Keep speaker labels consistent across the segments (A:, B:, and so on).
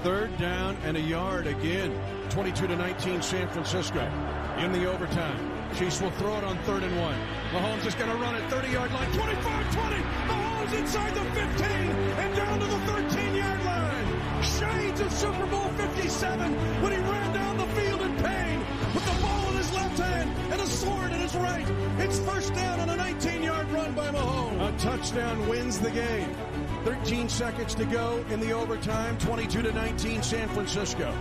A: Third down and a yard again. 22-19 San Francisco in the overtime. Chiefs will throw it on 3rd and 1. Mahomes is going to run it 30-yard line. 25-20. Mahomes inside the 15 and down to the 13-yard line. Shades of Super Bowl 57 when he ran down the field in pain with the ball in his left hand and a sword in his right. It's first down on a 19-yard run by Mahomes. A touchdown wins the game. 13 seconds to go in the overtime. 22-19 San Francisco.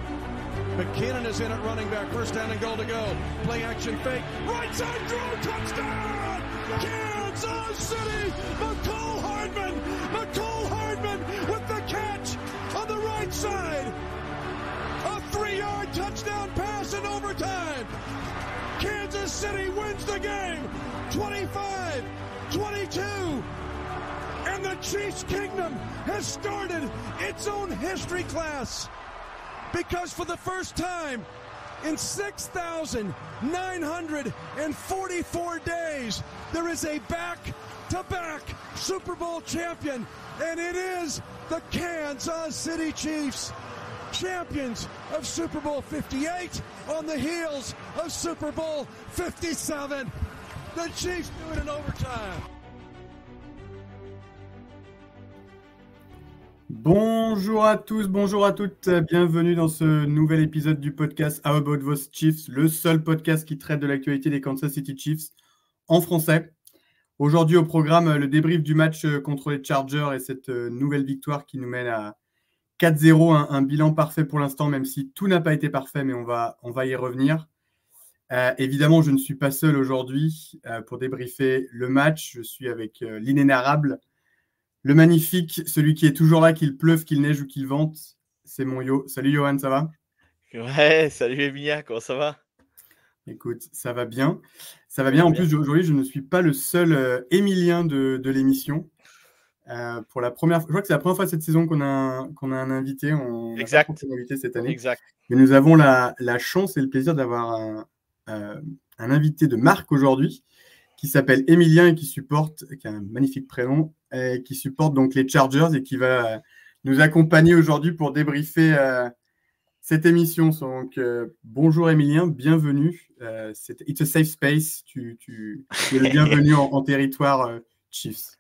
A: McKinnon is in at running back. First down and goal to go. Play action fake. Right side throw. Touchdown! Kansas City! McCole Hardman with the catch on the right side. A 3-yard touchdown pass in overtime. Kansas City wins the game. 25-22. And the Chiefs Kingdom has started its own history class. Because for the first time in 6,944 days, there is a back-to-back Super Bowl champion, and it is the Kansas City Chiefs, champions of Super Bowl 58 on the heels of Super Bowl 57. The Chiefs do it in overtime.
B: Bonjour à tous, bonjour à toutes, bienvenue dans ce nouvel épisode du podcast How About Those Chiefs, le seul podcast qui traite de l'actualité des Kansas City Chiefs en français. Aujourd'hui au programme, le débrief du match contre les Chargers et cette nouvelle victoire qui nous mène à 4-0, un bilan parfait pour l'instant, même si tout n'a pas été parfait, mais on va y revenir. Évidemment, je ne suis pas seul aujourd'hui pour débriefer le match, je suis avec l'inénarrable, le magnifique, celui qui est toujours là, qu'il pleuve, qu'il neige ou qu'il vente, c'est mon Yo. Salut Johan, ça va?
C: Ouais, salut Emilia, comment ça va?
B: Écoute, ça va bien. Ça va bien. En plus, aujourd'hui, je ne suis pas le seul Émilien de l'émission. Pour la première fois, je crois que c'est la première fois cette saison qu'on a un invité. On n'a pas trop un invité cette année.
C: Exact.
B: Mais nous avons la chance et le plaisir d'avoir un invité de marque aujourd'hui qui s'appelle Émilien et qui a un magnifique prénom, qui supporte donc les Chargers et qui va nous accompagner aujourd'hui pour débriefer cette émission. Donc, bonjour Émilien, bienvenue. It's a safe space. Tu es le bienvenu en territoire Chiefs.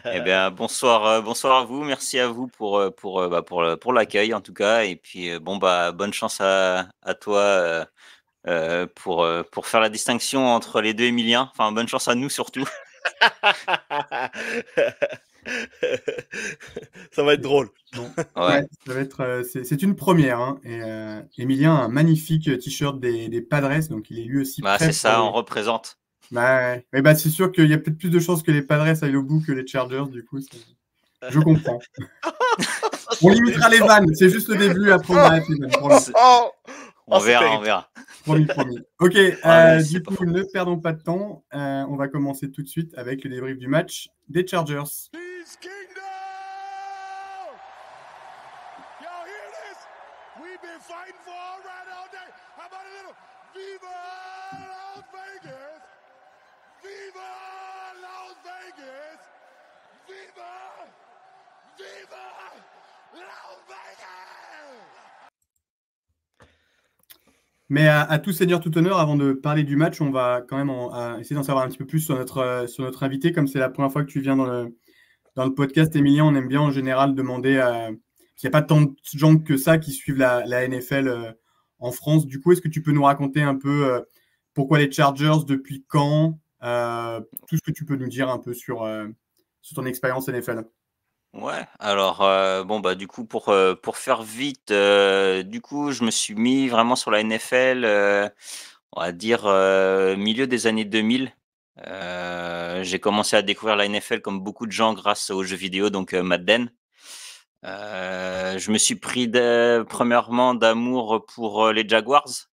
D: Eh bien, bonsoir à vous. Merci à vous pour l'accueil en tout cas. Et puis, bonne chance à toi. Pour faire la distinction entre les deux Émiliens. Enfin, bonne chance à nous surtout.
C: Ça va être drôle.
B: Bon. Ouais, ça va être, c'est une première. Hein. Et Émilien a un magnifique t-shirt des Padres, donc il est lui aussi prêt.
D: C'est ça, on représente.
B: Mais c'est sûr qu'il y a peut-être plus de chances que les Padres aillent au bout que les Chargers, du coup. Je comprends. On limitera les vannes, c'est juste le début, après on arrête les vannes.
D: On verra.
B: Promis. Ok, du coup, ne perdons pas de temps. On va commencer tout de suite avec le débrief du match des Chargers. Mais à tout seigneur, tout honneur, avant de parler du match, on va quand même essayer d'en savoir un petit peu plus sur notre invité. Comme c'est la première fois que tu viens dans le podcast, Émilien, on aime bien en général demander qu'il n'y a pas tant de gens que ça qui suivent la NFL en France. Du coup, est-ce que tu peux nous raconter un peu pourquoi les Chargers, depuis quand, tout ce que tu peux nous dire un peu sur ton expérience NFL?
D: Ouais, alors du coup pour faire vite, du coup je me suis mis vraiment sur la NFL, on va dire milieu des années 2000. J'ai commencé à découvrir la NFL comme beaucoup de gens grâce aux jeux vidéo, donc Madden. Je me suis pris premièrement d'amour pour les Jaguars.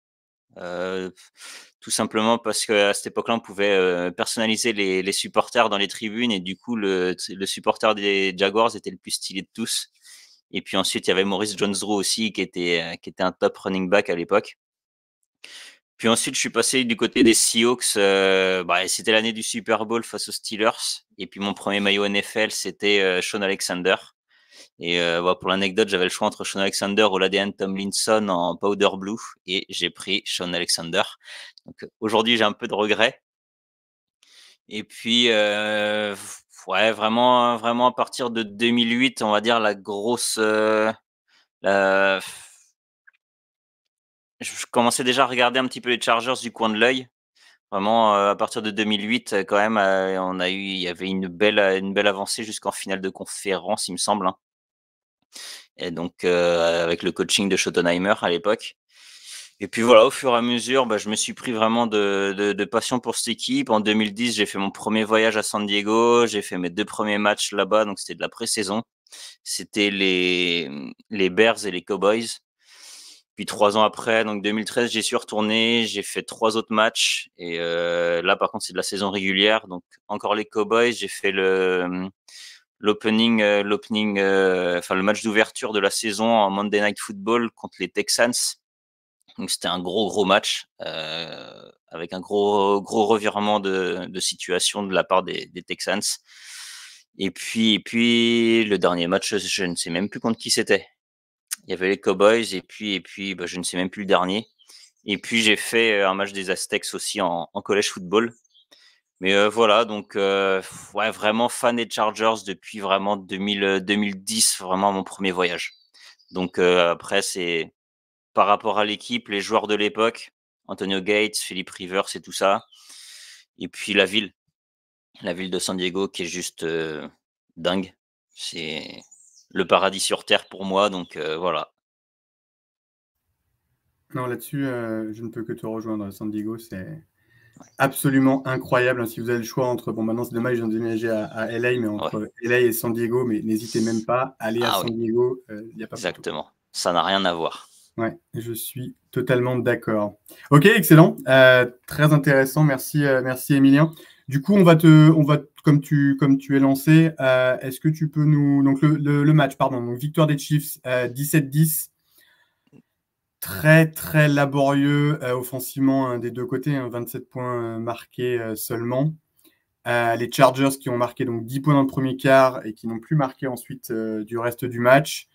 D: Tout simplement parce qu'à cette époque-là, on pouvait personnaliser les supporters dans les tribunes et du coup, le supporter des Jaguars était le plus stylé de tous. Et puis ensuite, il y avait Maurice Jones-Drew aussi qui était un top running back à l'époque. Puis ensuite, je suis passé du côté des Seahawks. C'était l'année du Super Bowl face aux Steelers. Et puis mon premier maillot NFL, c'était Shaun Alexander. Et pour l'anecdote, j'avais le choix entre Sean Alexander ou l'ADN Tomlinson en powder blue et j'ai pris Sean Alexander. Donc aujourd'hui, j'ai un peu de regret. Et puis, ouais, vraiment à partir de 2008, on va dire la grosse, la je commençais déjà à regarder un petit peu les Chargers du coin de l'œil. Vraiment, à partir de 2008, quand même, il y avait une belle avancée jusqu'en finale de conférence, il me semble, hein. Et donc, avec le coaching de Schottenheimer à l'époque. Et puis voilà, au fur et à mesure, je me suis pris vraiment de passion pour cette équipe. En 2010, j'ai fait mon premier voyage à San Diego. J'ai fait mes 2 premiers matchs là-bas, donc c'était de la pré-saison. C'était les Bears et les Cowboys. Puis 3 ans après, donc 2013, j'y suis retourné. J'ai fait 3 autres matchs. Et là, par contre, c'est de la saison régulière. Donc encore les Cowboys. J'ai fait le match d'ouverture de la saison en Monday Night Football contre les Texans. Donc c'était un gros match avec un gros revirement de situation de la part des Texans. Et puis le dernier match, je ne sais même plus contre qui c'était. Il y avait les Cowboys et puis je ne sais même plus le dernier. Et puis j'ai fait un match des Aztecs aussi en college football. Mais voilà, donc ouais, vraiment fan des Chargers depuis vraiment 2010, vraiment mon premier voyage. Donc après, c'est par rapport à l'équipe, les joueurs de l'époque, Antonio Gates, Philip Rivers et tout ça. Et puis la ville de San Diego qui est juste dingue. C'est le paradis sur terre pour moi, donc voilà.
B: Non, là-dessus, je ne peux que te rejoindre. San Diego, c'est absolument incroyable. Si vous avez le choix entre, bon, maintenant c'est dommage, ils ont déménagé à LA, mais entre LA et San Diego, mais n'hésitez même pas, allez à San Diego, il n'y a pas
D: exactement. Photo. Ça n'a rien à voir.
B: Ouais, je suis totalement d'accord. Ok, excellent, très intéressant. Merci, merci Emilien. Du coup, on va comme tu es lancé, est-ce que tu peux nous donc le match, pardon, donc victoire des Chiefs 17-10. Très laborieux offensivement des deux côtés, 27 points marqués seulement. Les Chargers qui ont marqué donc 10 points dans le premier quart et qui n'ont plus marqué ensuite du reste du match.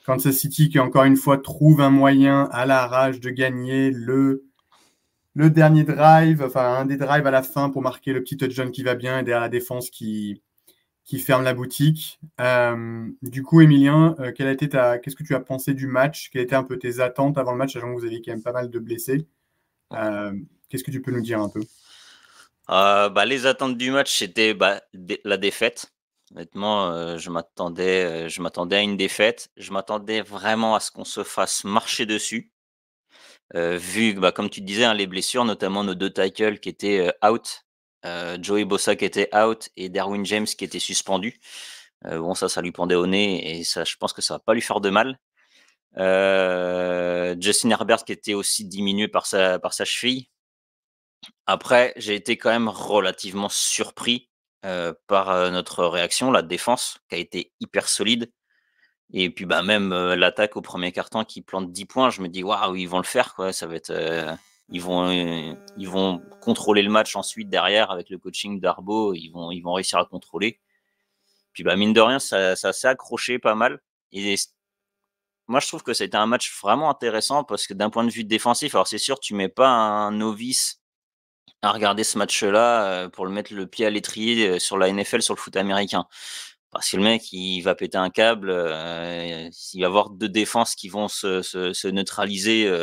B: Kansas City qui encore une fois trouve un moyen à la rage de gagner le dernier drive, enfin un des drives à la fin pour marquer le petit touchdown qui va bien et derrière la défense qui ferme la boutique. Du coup, Emilien, qu'est-ce que tu as pensé du match? Quelles étaient un peu tes attentes avant le match, sachant que vous aviez quand même pas mal de blessés? Qu'est-ce que tu peux nous dire un peu?
D: Les attentes du match, c'était la défaite. Honnêtement, je m'attendais à une défaite. Je m'attendais vraiment à ce qu'on se fasse marcher dessus. Vu, comme tu disais, hein, les blessures, notamment nos 2 tackles qui étaient out. Joey Bosa qui était out et Derwin James qui était suspendu. Bon, ça lui pendait au nez et ça, je pense que ça va pas lui faire de mal. Justin Herbert qui était aussi diminué par sa cheville. Après, j'ai été quand même relativement surpris par notre réaction, la défense qui a été hyper solide. Et puis même l'attaque au premier quart-temps qui plante 10 points, je me dis waouh, ils vont le faire quoi, ça va être ils vont contrôler le match ensuite derrière avec le coaching d'Arbo, ils vont réussir à contrôler. Puis mine de rien, ça s'est accroché pas mal et moi je trouve que c'était un match vraiment intéressant parce que d'un point de vue défensif, alors c'est sûr tu mets pas un novice à regarder ce match-là pour le mettre le pied à l'étrier sur la NFL, sur le foot américain. Parce que le mec, il va péter un câble, il va y avoir 2 défenses qui vont se neutraliser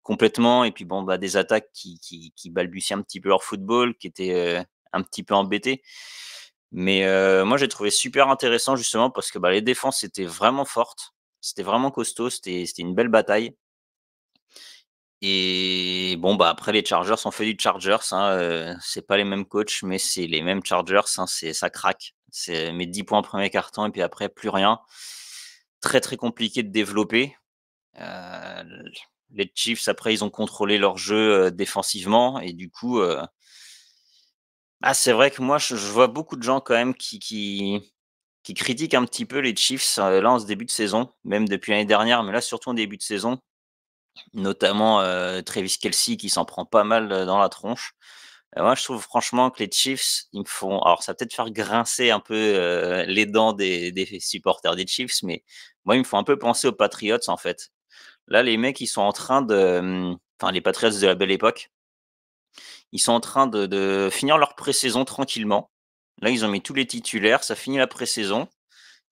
D: complètement et puis des attaques qui balbutiaient un petit peu leur football, qui étaient un petit peu embêtées. Mais moi, j'ai trouvé super intéressant justement parce que les défenses étaient vraiment fortes, c'était vraiment costaud, c'était une belle bataille. Et après les Chargers ont fait du Chargers, hein, c'est pas les mêmes coachs, mais c'est les mêmes Chargers, hein, ça craque. C'est mes 10 points premier quart-temps et puis après plus rien. Très compliqué de développer. Les Chiefs après ils ont contrôlé leur jeu défensivement et du coup c'est vrai que moi je vois beaucoup de gens quand même qui critiquent un petit peu les Chiefs là en ce début de saison, même depuis l'année dernière, mais là surtout en début de saison. Notamment Travis Kelce qui s'en prend pas mal dans la tronche. Moi, je trouve franchement que les Chiefs, ils me font alors ça va peut-être faire grincer un peu, les dents des supporters des Chiefs, mais moi, ils me font un peu penser aux Patriots, en fait. Là, les mecs, ils sont en train de, enfin les Patriots de la belle époque, ils sont en train de finir leur pré-saison tranquillement. Là, ils ont mis tous les titulaires, ça finit la pré-saison.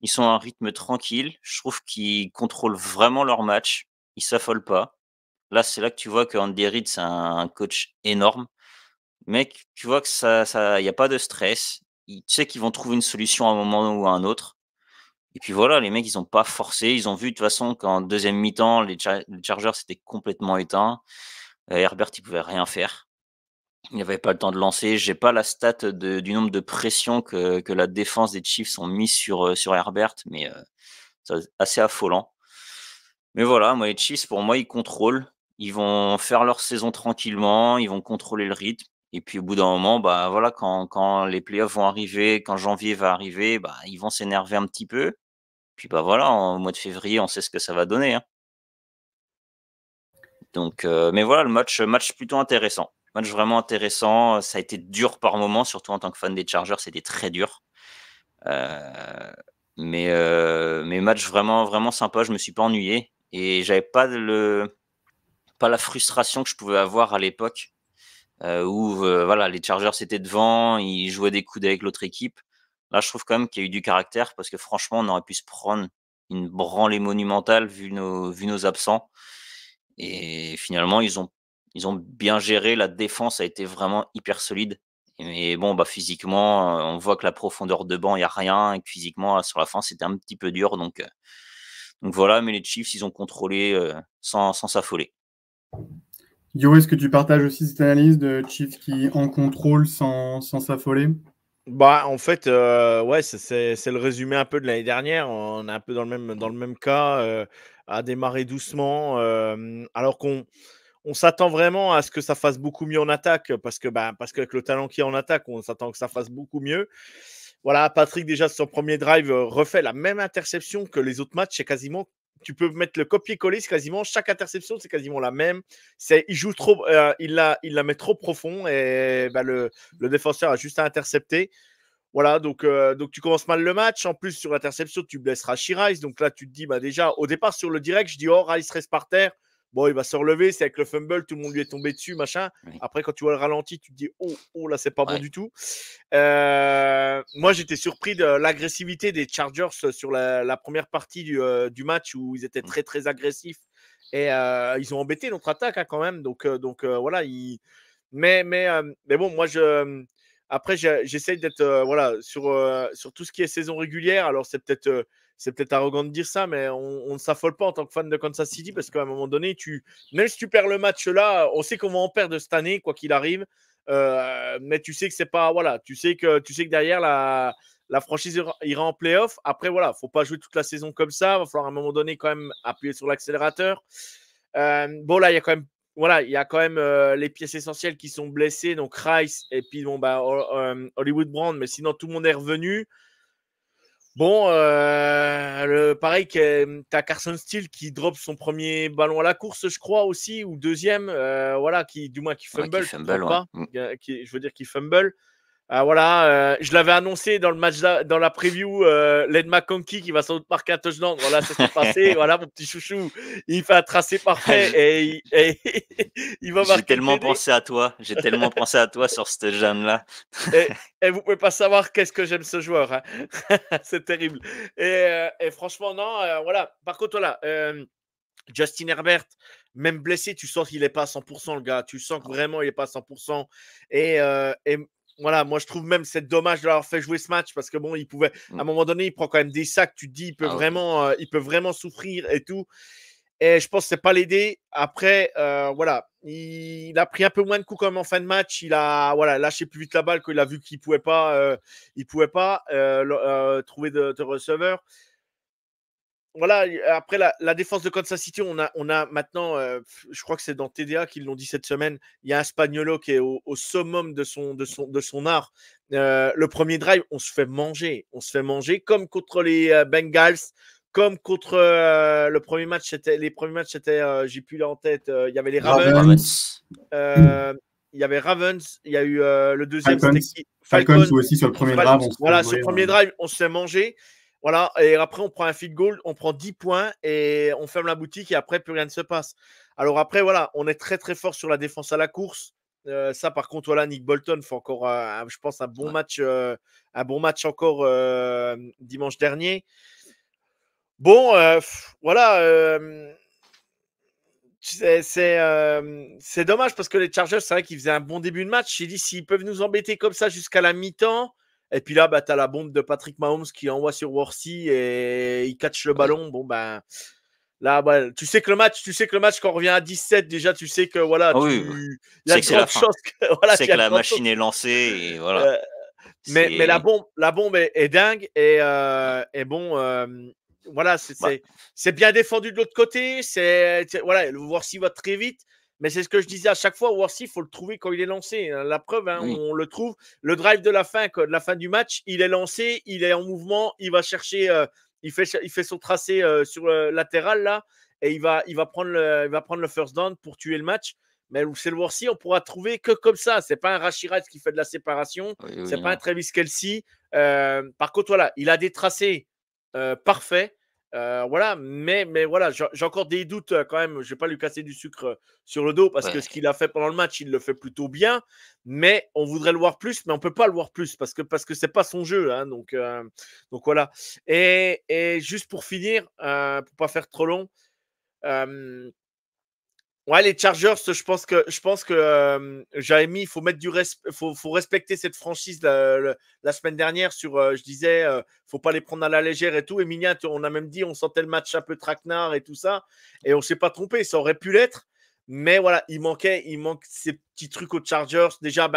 D: Ils sont à un rythme tranquille. Je trouve qu'ils contrôlent vraiment leur match. Ils s'affolent pas. Là, c'est là que tu vois que Andy Reid, c'est un coach énorme. Mec, tu vois que ça y a pas de stress. Ils tu sais qu'ils vont trouver une solution à un moment ou à un autre et puis voilà, les mecs, ils ont pas forcé. Ils ont vu de toute façon qu'en deuxième mi-temps, les Chargers étaient complètement éteints. Herbert, il pouvait rien faire. Il avait pas le temps de lancer. J'ai pas la stat du nombre de pressions que la défense des Chiefs ont mis sur Herbert, mais c'est assez affolant. Mais voilà, moi, les Chiefs, pour moi, ils contrôlent. Ils vont faire leur saison tranquillement, ils vont contrôler le rythme. Et puis au bout d'un moment, bah voilà, quand les playoffs vont arriver, quand janvier va arriver, bah ils vont s'énerver un petit peu. Puis bah voilà, en mois de février, on sait ce que ça va donner, hein. Donc, mais voilà, le match plutôt intéressant. Match vraiment intéressant. Ça a été dur par moments, surtout en tant que fan des Chargers, c'était très dur. Euh, mais match vraiment, vraiment sympa. Je me suis pas ennuyé et j'avais pas la frustration que je pouvais avoir à l'époque où voilà, les Chargers étaient devant, ils jouaient des coudes avec l'autre équipe. Là, je trouve quand même qu'il y a eu du caractère parce que franchement, on aurait pu se prendre une branlée monumentale vu nos absents. Et finalement, ils ont bien géré. La défense a été vraiment hyper solide. Mais bon, bah, physiquement, on voit que la profondeur de banc, il y a rien et que physiquement, sur la fin, c'était un petit peu dur. Donc voilà, mais les Chiefs, ils ont contrôlé sans s'affoler.
B: Yo, est-ce que tu partages aussi cette analyse de Chiefs qui en contrôle sans s'affoler?
C: Bah, en fait, ouais, c'est le résumé un peu de l'année dernière. On est un peu dans le même cas, à démarrer doucement, alors qu'on s'attend vraiment à ce que ça fasse beaucoup mieux en attaque parce qu'avec le talent qu'il y a en attaque, on s'attend que ça fasse beaucoup mieux. Voilà, Patrick, déjà, sur son premier drive, refait la même interception que les autres matchs. C'est quasiment tu peux mettre le copier-coller, c'est quasiment chaque interception, c'est quasiment la même. Il joue trop, il la met trop profond et bah, le défenseur a juste à intercepter. Voilà, donc tu commences mal le match. En plus, sur l'interception, tu blesses Rashee Rice. Donc là, tu te dis, bah déjà, au départ, sur le direct, je dis, oh, Rice reste par terre. Bon, il va se relever, c'est avec le fumble, tout le monde lui est tombé dessus, machin.
D: Oui.
C: Après, quand tu vois le ralenti, tu te dis, oh là, c'est pas bon
D: Ouais.
C: du tout. Moi, j'étais surpris de l'agressivité des Chargers sur la première partie du match où ils étaient très, très agressifs. Et ils ont embêté notre attaque hein, quand même. Donc voilà. Mais bon, moi, après, j'essaye d'être voilà, sur tout ce qui est saison régulière. Alors, c'est peut-être arrogant de dire ça, mais on ne s'affole pas en tant que fan de Kansas City parce qu'à un moment donné, même si tu perds le match là, on sait qu'on va en perdre cette année, quoi qu'il arrive. Mais tu sais que c'est pas. Voilà, tu sais que derrière, la franchise ira en playoff. Après, voilà, faut pas jouer toute la saison comme ça. Il va falloir à un moment donné quand même appuyer sur l'accélérateur. Bon, là, il y a quand même voilà, il y a quand même les pièces essentielles qui sont blessées, donc Rice et puis bon, bah, Hollywood Brown, mais sinon tout le monde est revenu. Bon, pareil, tu as Carson Steele qui drop son premier ballon à la course, je crois aussi, ou deuxième, voilà, du moins qui fumble,
D: qui fumble, ouais.
C: pas, je veux dire qui fumble. Voilà, je l'avais annoncé dans le match, dans la preview, Len McConkey qui va sans doute marquer un touchdown. Voilà, ça s'est passé. Voilà, mon petit chouchou, il fait un tracé parfait et il va marquer.
D: J'ai tellement pensé à toi. J'ai tellement pensé à toi sur cette Jeanne-là.
C: Et vous pouvez pas savoir qu'est-ce que j'aime ce joueur. Hein. C'est terrible. Et franchement, non, voilà. Par contre, voilà, Justin Herbert, même blessé, tu sens qu'il n'est pas à 100%, le gars. Tu sens que vraiment, il n'est pas à 100%. Et voilà, moi, je trouve même c'est dommage de l'avoir fait jouer ce match parce que bon, il pouvait, à un moment donné, il prend quand même des sacs. Tu te dis, il peut vraiment souffrir et tout. Et je pense que c'est pas l'aider. Après, voilà, il a pris un peu moins de coups quand même en fin de match. Il a lâché plus vite la balle qu'il a vu qu'il pouvait pas trouver de receveur. Voilà, après la défense de Kansas City, on a maintenant, je crois que c'est dans TDA qu'ils l'ont dit cette semaine, il y a un Spaniolo qui est au summum de son art. Le premier drive, on se fait manger comme contre les Bengals, comme contre les premiers matchs, c'était, j'ai plus là en tête, il y avait les Ravens. il y avait Ravens, il y a eu le deuxième,
B: Falcons.
C: c'était qui?
B: Falcons aussi sur le premier drive.
C: Voilà, sur le premier drive, on se fait manger. Voilà, et après, on prend un field goal, on prend 10 points et on ferme la boutique et après, plus rien ne se passe. Alors après, voilà, on est très, très fort sur la défense à la course. Ça, par contre, voilà, Nick Bolton fait encore, je pense, un bon match encore dimanche dernier. Bon, voilà. C'est dommage parce que les Chargers, c'est vrai qu'ils faisaient un bon début de match. J'ai dit, s'ils peuvent nous embêter comme ça jusqu'à la mi-temps, et puis là, tu as la bombe de Patrick Mahomes qui envoie sur Worthy et il catch le ballon. Bon, ben, là, tu sais que le match, quand on revient à 17, déjà, tu sais que voilà, il y a de grandes chances que, voilà,
D: c'est que la machine est lancée et voilà.
C: Mais la bombe est dingue et bon, voilà, c'est bien défendu de l'autre côté. Voilà, le Worthy va très vite. Mais c'est ce que je disais à chaque fois, Worthy, il faut le trouver quand il est lancé. La preuve, on le trouve. Le drive de la fin du match, il est lancé, il est en mouvement, il va chercher, il fait son tracé sur le latéral là, et il va prendre le first down pour tuer le match. Mais c'est le Worthy, on pourra trouver que comme ça. C'est pas un Rashee Rice qui fait de la séparation, c'est pas un Travis Kelce. Par contre, voilà, il a des tracés parfaits. Voilà, mais voilà, j'ai encore des doutes quand même. Je vais pas lui casser du sucre sur le dos parce que ce qu'il a fait pendant le match, il le fait plutôt bien. Mais on voudrait le voir plus, mais on peut pas le voir plus parce que c'est pas son jeu. Hein, donc voilà. Et juste pour finir, pour pas faire trop long. Ouais, les Chargers, je pense que j'avais mis, il faut mettre faut respecter cette franchise la semaine dernière sur, je disais, faut pas les prendre à la légère et tout. Emilia, on a même dit, on sentait le match un peu traquenard et tout ça, et on s'est pas trompé, ça aurait pu l'être, mais voilà, il manque ces petits trucs aux Chargers. Déjà,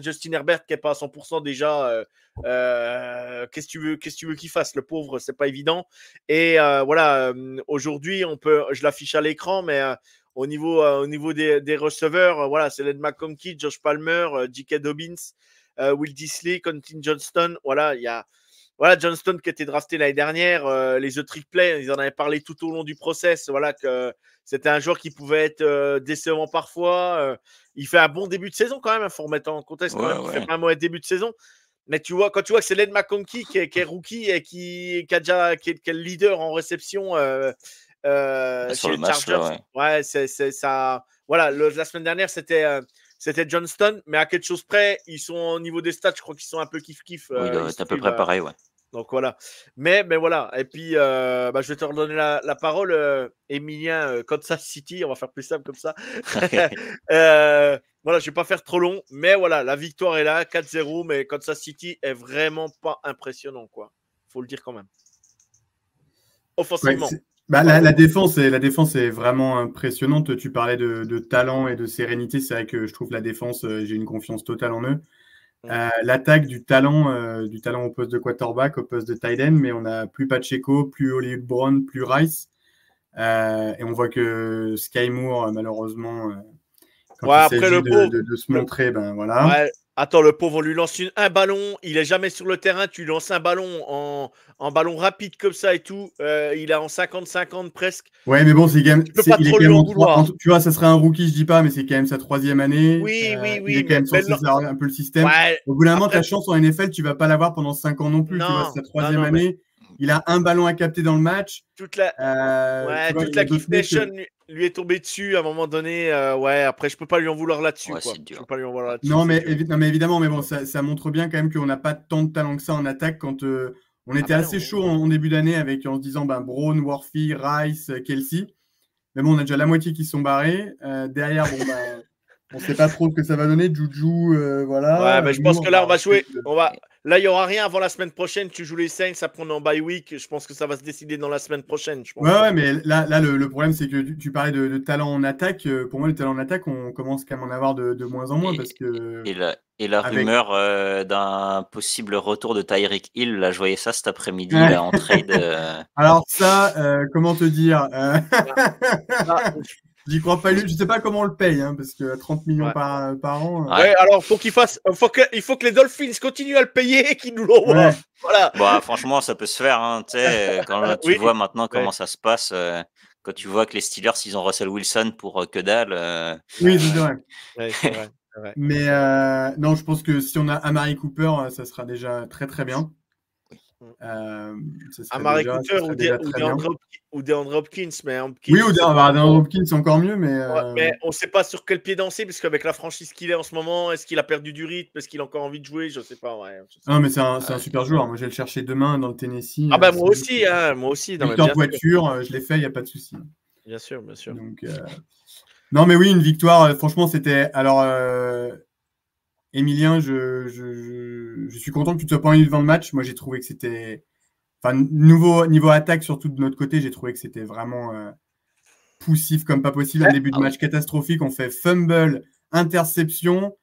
C: Justin Herbert qui est pas à 100% déjà. Qu'est-ce que tu veux qu'il fasse, le pauvre, c'est pas évident. Et voilà, aujourd'hui, je l'affiche à l'écran, mais au niveau des receveurs, voilà, c'est Led McConkey, Josh Palmer, J.K. Dobbins, Will Dissly, Quentin Johnston. Voilà, il y a Johnston qui était drafté l'année dernière. Les The Trick Play, ils en avaient parlé tout au long du process. Voilà, que c'était un joueur qui pouvait être décevant parfois. Il fait un bon début de saison quand même, il faut remettre en contexte quand même. Il fait pas un mauvais début de saison. Mais quand tu vois que c'est Led McConkey qui est rookie et qui est le leader en réception chez les Chargers. Ouais, c'est ça. Voilà, la semaine dernière, c'était Johnston, mais à quelque chose près, ils sont au niveau des stats, je crois qu'ils sont un peu kiff-kiff.
D: Oui, c'est à peu près pareil, ouais.
C: Donc voilà. Mais voilà. Et puis, je vais te redonner la parole, Emilien, Kansas City. On va faire plus simple comme ça. Voilà, je vais pas faire trop long, mais voilà, la victoire est là, 4-0, mais Kansas City est vraiment pas impressionnant, quoi. Faut le dire quand même. Offensivement.
B: Ouais, la défense est vraiment impressionnante. Tu parlais de talent et de sérénité. C'est vrai que je trouve la défense, j'ai une confiance totale en eux. L'attaque du talent au poste de quarterback, au poste de tight end, mais on n'a plus Pacheco, plus Hollywood Brown, plus Rice. Et on voit que Sky Moore, malheureusement, quand il s'agit de se montrer, voilà.
C: Ouais. Attends, le pauvre, on lui lance un ballon, il est jamais sur le terrain, tu lui lances un ballon en ballon rapide comme ça et tout, il est en 50-50 presque.
B: Ouais, mais bon, c'est quand même.
C: Tu peux pas trop lui en vouloir.
B: Tu vois, ça serait un rookie, je dis pas, mais c'est quand même sa 3e année.
C: Oui.
B: Il est quand même censé savoir un peu le système.
C: Ouais,
B: au bout d'un moment, ta chance en NFL, tu vas pas l'avoir pendant 5 ans non plus. Tu vois, c'est sa 3e année. Il a un ballon à capter dans le match.
C: Toute la Kiff Nation lui est tombée dessus à un moment donné. Après, je peux pas lui en vouloir là-dessus. Je peux pas lui en vouloir là-dessus.
B: Non, mais évidemment, mais bon, ça montre bien quand même qu'on n'a pas tant de talent que ça en attaque. Quand on était assez chaud en début d'année en se disant Brown, Worthy, Rice, Kelce. Mais bon, on a déjà la moitié qui sont barrés. Derrière, on ne sait pas trop ce que ça va donner. Juju, voilà.
C: Ouais, mais je pense que là, on va jouer. Là, il n'y aura rien avant la semaine prochaine. Tu joues les Saints, ça prend en bye week. Je pense que ça va se décider dans la semaine prochaine. Je pense.
B: Ouais, mais là le problème, c'est que tu parlais de talent en attaque. Pour moi, le talent en attaque, on commence quand même à en avoir de moins en moins.
D: Et la rumeur d'un possible retour de Tyreek Hill, là, je voyais ça cet après-midi là, en trade.
B: Alors ça, comment te dire J'y crois pas. Je sais pas comment on le paye, parce que 30 millions par an.
C: Ouais, alors il faut que les Dolphins continuent à le payer et qu'ils nous l'envoient.
B: Ouais.
C: Voilà.
D: Franchement, ça peut se faire. Quand tu vois maintenant comment ça se passe, quand tu vois que les Steelers, ils ont Russell Wilson pour que dalle.
B: Oui, c'est vrai.
C: Ouais, c'est vrai. Ouais.
B: Mais non, je pense que si on a Amari Cooper, ça sera déjà très très bien. Ça serait
C: Amari
B: déjà,
C: Cooper
B: ça serait déjà très bien.
C: ou DeAndre Hopkins, mais Hopkins,
B: Oui, ou DeAndre Hopkins, c'est encore mieux, mais
C: mais on ne sait pas sur quel pied danser, parce qu'avec la franchise qu'il est en ce moment, est-ce qu'il a perdu du rythme, est-ce qu'il a encore envie de jouer, je ne sais pas. Ouais, je sais
B: non,
C: pas.
B: mais c'est un super joueur. Moi, je vais le chercher demain dans le Tennessee.
C: Ah bah moi aussi, hein, moi aussi. Non, mais
B: 8 heures de
C: bien sûr.
B: voiture, je l'ai fait, il n'y a pas de souci.
C: Bien sûr, bien sûr.
B: Donc, non, mais oui, une victoire. Franchement, c'était. Alors, Emilien, je suis content que tu te sois pas ennuyé devant le match. Moi, j'ai trouvé que c'était. Enfin, niveau attaque, surtout de notre côté, j'ai trouvé que c'était vraiment poussif comme pas possible. Un début de match catastrophique. On fait fumble, interception,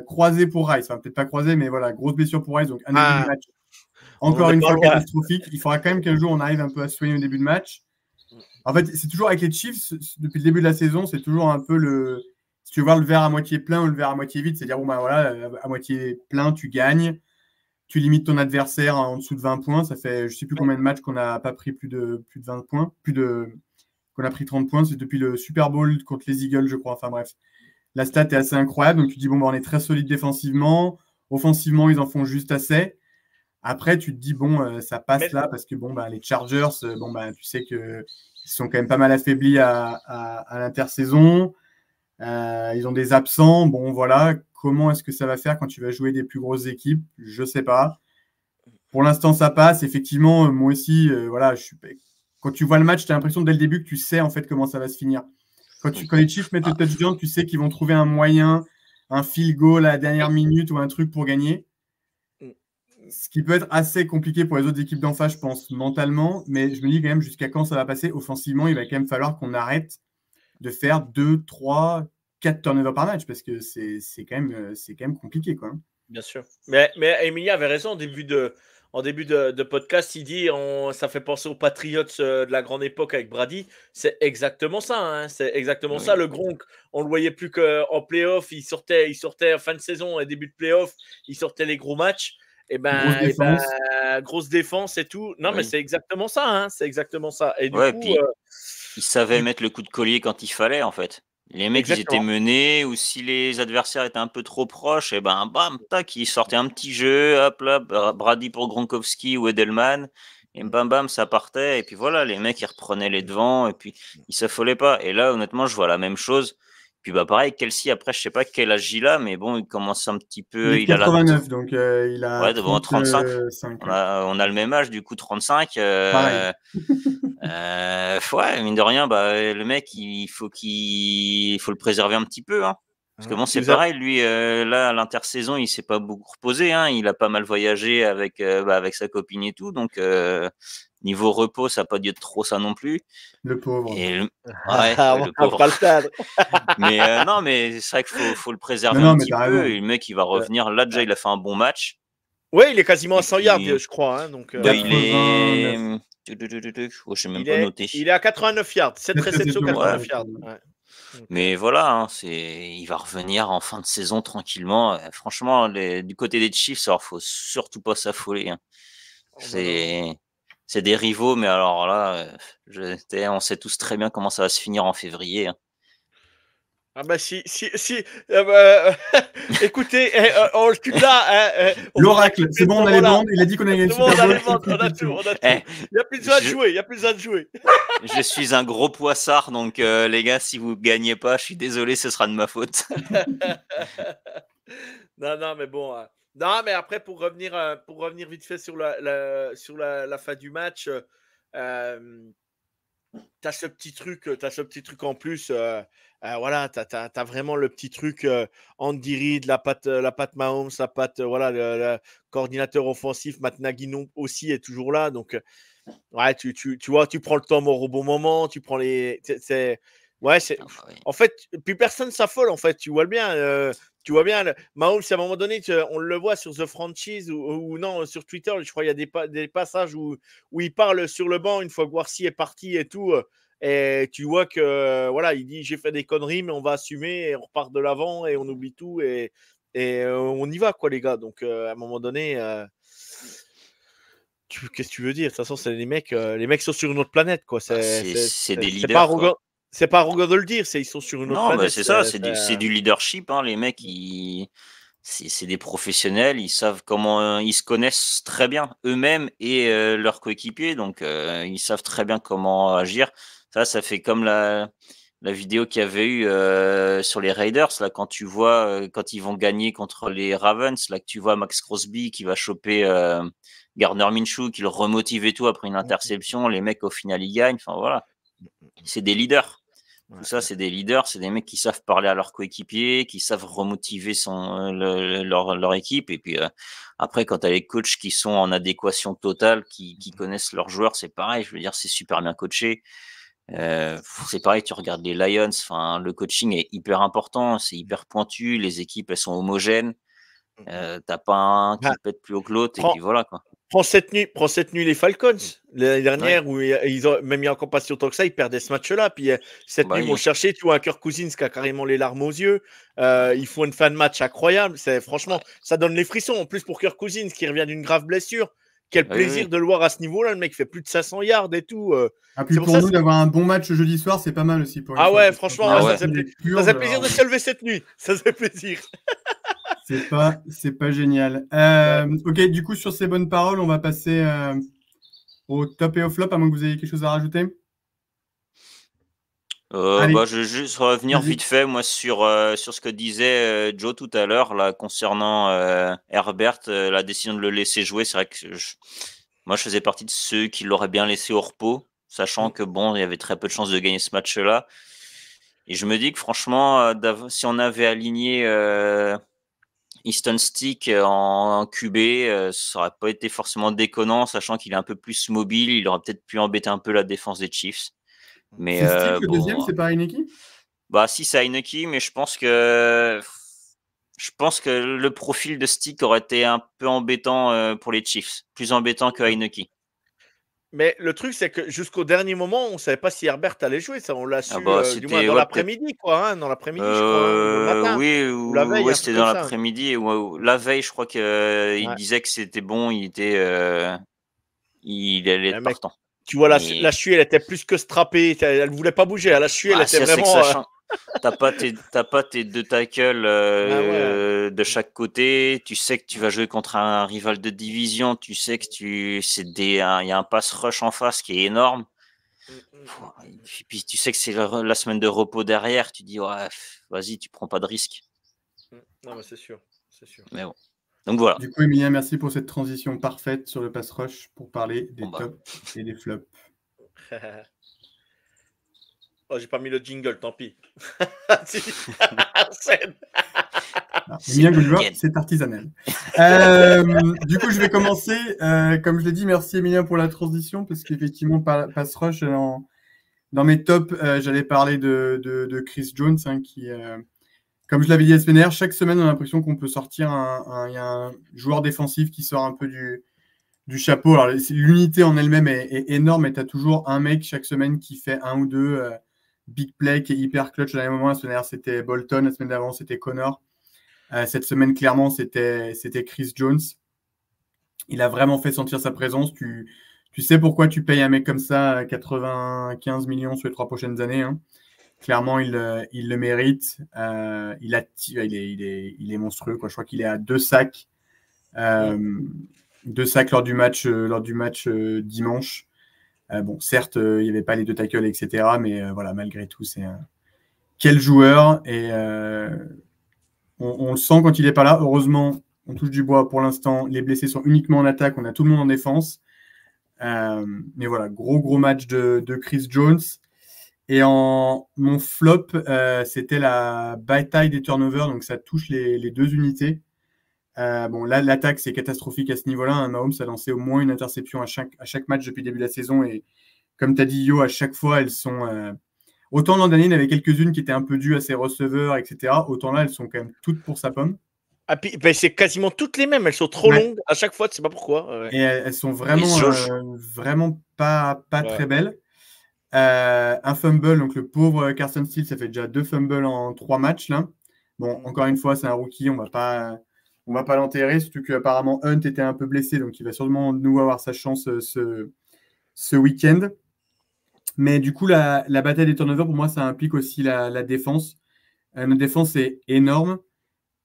B: croisé pour Rice. Enfin, peut-être pas croisé, mais voilà, grosse blessure pour Rice. Donc, un début de match encore une fois catastrophique. Il faudra quand même qu'un jour on arrive un peu à se soigner au début de match. En fait, c'est toujours avec les Chiefs, depuis le début de la saison, c'est toujours un peu le. Si tu veux voir le verre à moitié plein ou le verre à moitié vide, c'est-à-dire, bon, bah, voilà, à moitié plein, tu gagnes. Tu limites ton adversaire en dessous de 20 points. Ça fait, je ne sais plus combien de matchs qu'on n'a pas pris plus de 20 points, qu'on a pris 30 points. C'est depuis le Super Bowl contre les Eagles, je crois. Enfin bref, la stat est assez incroyable. Donc tu te dis, bon, bah, on est très solide défensivement. Offensivement, ils en font juste assez. Après, tu te dis, bon, ça passe là parce que bon, bah, les Chargers, bon, bah, tu sais qu'ils sont quand même pas mal affaiblis à l'intersaison. Ils ont des absents. Bon, voilà. Comment est-ce que ça va faire quand tu vas jouer des plus grosses équipes? Je ne sais pas. Pour l'instant, ça passe. Effectivement, moi aussi, voilà, quand tu vois le match, tu as l'impression dès le début que tu sais en fait comment ça va se finir. Quand les Chiefs mettent le touchdown, tu sais qu'ils vont trouver un moyen, un field goal à la dernière minute ou un truc pour gagner. Ce qui peut être assez compliqué pour les autres équipes d'en face, je pense, mentalement. Mais je me dis quand même, jusqu'à quand ça va passer offensivement, il va quand même falloir qu'on arrête de faire 2, 3, 4 turnovers par match parce que c'est quand même compliqué, quoi.
C: Bien sûr. Mais Emilia avait raison en début de podcast. Il dit ça fait penser aux Patriots de la grande époque avec Brady. C'est exactement ça. Hein. C'est exactement ça. Le Gronk, on le voyait plus qu'en playoff. Il sortait en fin de saison et début de playoff. Il sortait les gros matchs. Grosse défense et tout. Non, mais c'est exactement ça. Hein. C'est exactement ça. Et du coup,
D: puis, il savait mettre le coup de collier quand il fallait, en fait. Les mecs, ils étaient menés, ou si les adversaires étaient un peu trop proches, et ben bam, tac, ils sortaient un petit jeu, hop là, Brady pour Gronkowski ou Edelman, et bam bam, ça partait, et puis voilà, les mecs, ils reprenaient les devants, et puis ils s'affolaient pas. Et là, honnêtement, je vois la même chose. Puis bah pareil, Kelsey, après, je sais pas quel âge il a, mais bon, il commence un petit peu.
B: Il est 89, donc il a
D: ouais, devant 35. On a le même âge, du coup, 35.
B: Pareil.
D: Ouais, mine de rien, bah, le mec, il faut le préserver un petit peu. Hein. Parce que bon, c'est pareil, lui, là, à l'intersaison, il s'est pas beaucoup reposé. Hein. Il a pas mal voyagé avec sa copine et tout. Donc, niveau repos, ça n'a pas dû être trop ça non plus.
B: Le pauvre.
D: Ouais, le pauvre.
C: Pas le cadre.
D: Mais non, mais c'est vrai qu'il faut le préserver un petit peu. Et le mec, il va revenir. Là, déjà, il a fait un bon match.
C: Oui, il est quasiment à 100 yards, je crois. Hein, donc,
D: il est. Je sais même pas noter.
C: Il est à 89 yards. 7 réceptions, 89 yards. Ouais.
D: Mais voilà, hein, il va revenir en fin de saison tranquillement. Franchement, du côté des Chiefs, il ne faut surtout pas s'affoler. Hein. C'est des rivaux, mais alors là, on sait tous très bien comment ça va se finir en février. Hein.
C: Ah bah si. Écoutez, on le tue là.
B: L'oracle, c'est bon, on a les bandes. Il a dit qu'on a gagné le Super Bowl.
C: On a tout. Il n'y a plus besoin de jouer.
D: Je suis un gros poissard, donc les gars, si vous ne gagnez pas, je suis désolé, ce sera de ma faute.
C: Non, mais bon. Non, mais après, pour revenir vite fait sur la fin du match, t'as ce petit truc en plus. Voilà, t'as vraiment le petit truc Andy Reid, la patte Mahomes, la patte, voilà, le coordinateur offensif, Matt Nagy aussi est toujours là. Donc, ouais, tu vois, tu prends le temps mort au bon moment, tu prends les. En fait, puis personne s'affole, en fait. Tu vois bien. Mahomes, à un moment donné, on le voit sur The Franchise ou non, sur Twitter, je crois qu'il y a des passages où il parle sur le banc une fois que Warsi est parti et tout. Et tu vois que voilà, il dit j'ai fait des conneries, mais on va assumer et on repart de l'avant et on oublie tout et on y va, quoi, les gars. Donc, à un moment donné, qu'est-ce que tu veux dire? De toute façon, c'est les mecs sont sur une autre planète, quoi.
D: C'est des leaders.
C: C'est pas arrogant. C'est pas arrogant de le dire, ils sont sur une autre
D: Non,
C: planète.
D: c'est ça, c'est du leadership. Hein. Les mecs, c'est des professionnels, ils savent comment, ils se connaissent très bien eux-mêmes et leurs coéquipiers, donc ils savent très bien comment agir. Ça fait comme la vidéo qu'il y avait eu sur les Raiders, là, quand tu vois, quand ils vont gagner contre les Ravens, là, que tu vois Max Crosby qui va choper Gardner Minshew, qui le remotive et tout après une interception, les mecs, au final, ils gagnent. Enfin, voilà. C'est des leaders. Tout ça, c'est des leaders, c'est des mecs qui savent parler à leurs coéquipiers, qui savent remotiver leur équipe. Et puis après, quand tu as les coachs qui sont en adéquation totale, qui connaissent leurs joueurs, c'est pareil. Je veux dire, c'est super bien coaché. C'est pareil, tu regardes les Lions, le coaching est hyper important, c'est hyper pointu, les équipes, elles sont homogènes. T'as pas un qui pète plus haut que l'autre, et puis voilà, quoi.
C: Prends cette nuit les Falcons. L'année dernière, où ils ont même il y a encore pas si longtemps que ça, ils perdaient ce match-là. Puis cette nuit, ils vont chercher, tu vois, un Kirk Cousins qui a carrément les larmes aux yeux. Ils font une fin de match incroyable. Franchement, ça donne les frissons. En plus, pour Kirk Cousins qui revient d'une grave blessure, quel plaisir de le voir à ce niveau-là. Le mec fait plus de 500 yards et tout.
B: Puis pour nous, d'avoir un bon match jeudi soir, c'est pas mal aussi. Pour
C: franchement, ça fait plaisir de se lever cette nuit. Ça fait plaisir.
B: C'est pas génial. Ok, du coup, sur ces bonnes paroles, on va passer au top et au flop, à moins que vous ayez quelque chose à rajouter.
D: Je vais juste revenir vite fait, moi, sur ce que disait Joe tout à l'heure, là, concernant Herbert, la décision de le laisser jouer. C'est vrai que moi, je faisais partie de ceux qui l'auraient bien laissé au repos, sachant que bon, il y avait très peu de chances de gagner ce match-là. Et je me dis que franchement, si on avait aligné Easton Stick en QB, ça aurait pas été forcément déconnant, sachant qu'il est un peu plus mobile, il aurait peut-être pu embêter un peu la défense des Chiefs. Mais
B: c'est Stick le deuxième, c'est pas Heineke?
D: Bah si, c'est Heineke, mais je pense que le profil de Stick aurait été un peu embêtant pour les Chiefs, plus embêtant que Heineke.
C: Mais le truc, c'est que jusqu'au dernier moment, on ne savait pas si Herbert allait jouer. Ça, on l'a su du moins dans l'après-midi, quoi. Hein, dans l'après-midi, je crois. Le matin.
D: Oui,
C: ou la veille.
D: C'était dans l'après-midi. La veille, je crois qu'il disait que c'était bon. Il allait être partant.
C: Tu vois, la chue, elle était plus que strappée. Elle ne voulait pas bouger. La chue, elle était vraiment...
D: T'as pas tes deux tackles de chaque côté. Tu sais que tu vas jouer contre un rival de division. Tu sais que il y a un pass rush en face qui est énorme. Et puis tu sais que c'est la semaine de repos derrière. Tu dis ouais, vas-y, tu prends pas de risque.
C: Non, mais c'est sûr.
D: Mais bon. Donc voilà.
B: Du coup, Emilien, merci pour cette transition parfaite sur le pass rush pour parler des tops et des flops.
C: Oh, j'ai pas mis le jingle, tant pis.
B: Emilien Goulva, c'est artisanal. Du coup, je vais commencer. Comme je l'ai dit, merci Emilien pour la transition, parce qu'effectivement, pass rush, dans mes tops, j'allais parler de Chris Jones, hein, qui, comme je l'avais dit la semaine dernière, chaque semaine, on a l'impression qu'on peut sortir y a un joueur défensif qui sort un peu du chapeau. Alors, l'unité en elle-même est énorme, et tu as toujours un mec chaque semaine qui fait un ou deux big play qui est hyper clutch. À un moment, la semaine dernière, c'était Bolton. La semaine d'avant, c'était Connor. Cette semaine, clairement, c'était Chris Jones. Il a vraiment fait sentir sa présence. Tu sais pourquoi tu payes un mec comme ça 95 millions sur les 3 prochaines années. Hein. Clairement, il le mérite. Il est monstrueux, quoi. Je crois qu'il est à 2 sacs. 2 sacs lors du match dimanche. Bon, certes, il n'y avait pas les 2 tackles, etc. Mais voilà, malgré tout, c'est quel joueur. Et on le sent quand il n'est pas là. Heureusement, on touche du bois pour l'instant. Les blessés sont uniquement en attaque. On a tout le monde en défense. Mais voilà, gros match de Chris Jones. Et mon flop, c'était la bataille des turnovers. Donc, ça touche les 2 unités. Bon, là, l'attaque, c'est catastrophique à ce niveau-là. Hein. Mahomes a lancé au moins une interception à chaque match depuis le début de la saison. Et comme tu as dit, Yo, à chaque fois, elles sont... Autant l'an dernier, il y en avait quelques-unes qui étaient un peu dues à ses receveurs, etc. Autant là, elles sont quand même toutes pour sa pomme.
C: Ah, puis, c'est quasiment toutes les mêmes. Elles sont trop longues à chaque fois. Tu sais pas pourquoi. Ouais.
B: Et elles sont vraiment pas très belles. Un fumble, donc le pauvre Carson Steele, ça fait déjà 2 fumbles en 3 matchs. Là. Bon, encore une fois, c'est un rookie. On va pas l'enterrer, surtout qu'apparemment Hunt était un peu blessé, donc il va sûrement de nouveau avoir sa chance ce week-end. Mais du coup, la bataille des turnovers, pour moi, ça implique aussi la défense. Notre défense est énorme.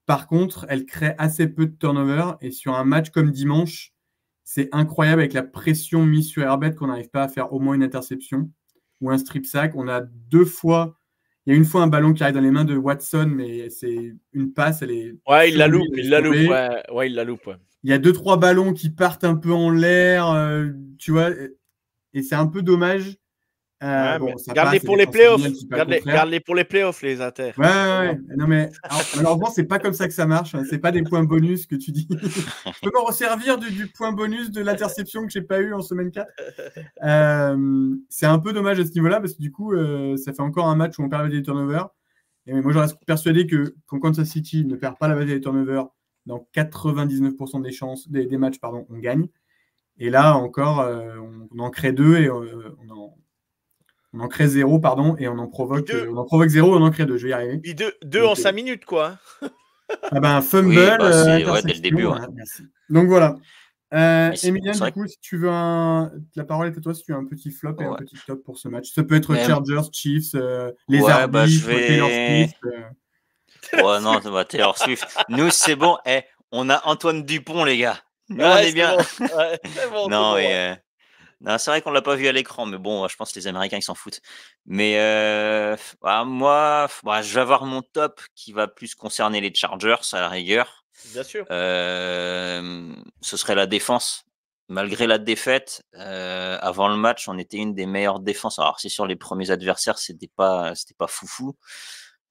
B: Par contre, elle crée assez peu de turnovers. Et sur un match comme dimanche, c'est incroyable avec la pression mise sur Herbert qu'on n'arrive pas à faire au moins une interception ou un strip sack. On a 2 fois, il y a une fois un ballon qui arrive dans les mains de Watson, mais c'est une passe, elle est
C: Ouais, il
B: sur
C: la
B: lui,
C: loupe,
B: elle est
C: il la loupe.
B: sauvée.
C: Ouais, il la loupe. Ouais.
B: Il y a 2-3 ballons qui partent un peu en l'air, tu vois, et c'est un peu dommage.
C: Ouais, mais
B: Bon, ça
C: garde-les
B: passe,
C: pour
B: les
C: les
B: défenses, c'est génial,
C: playoffs.
B: je dis pas le contraire.
C: Garde-les pour les playoffs, les Inter.
B: Ouais. Non, mais alors, malheureusement, c'est pas comme ça que ça marche. Hein. C'est pas des points bonus que tu dis. Je peux m'en resservir du point bonus de l'interception que j'ai pas eu en semaine 4. C'est un peu dommage à ce niveau-là parce que du coup, ça fait encore un match où on perd des turnovers. Et moi, je reste persuadé que quand Kansas City ne perd pas la bataille des turnovers, dans 99% des matchs, on gagne. Et là encore, on en crée 2 et on en crée 0, et on en provoque 0 et on en crée 2. Je vais y arriver.
C: Puis deux en 5 minutes, quoi.
B: Fumble,
D: Oui, bah, c'est
B: interception.
D: dès le début. Ouais.
B: Voilà, merci. Donc voilà. Emilien,
D: c'est
B: du
D: vrai
B: coup, si tu veux la parole est à toi, si tu as un petit flop et un
D: Ouais.
B: petit top pour ce match. Ça peut être
D: Mais-
B: Chargers, Chiefs, les
D: Ouais,
B: arbitres,
D: bah, je vais-
B: Taylor Swift.
D: Ouais, non, Taylor Swift. Nous, c'est bon. On a Antoine Dupont, les gars. Nous, on
C: Ouais,
D: est bien.
C: Bon. Ouais, c'est bon,
D: Non,
C: c'est bon, ouais.
D: non, c'est vrai qu'on l'a pas vu à l'écran, mais bon, je pense que les Américains, ils s'en foutent. Mais moi, je vais avoir mon top qui va plus concerner les Chargers à la rigueur.
C: Bien sûr.
D: Ce serait la défense. Malgré la défaite, avant le match, on était une des meilleures défenses. Alors, c'est sûr, les premiers adversaires, c'était pas foufou.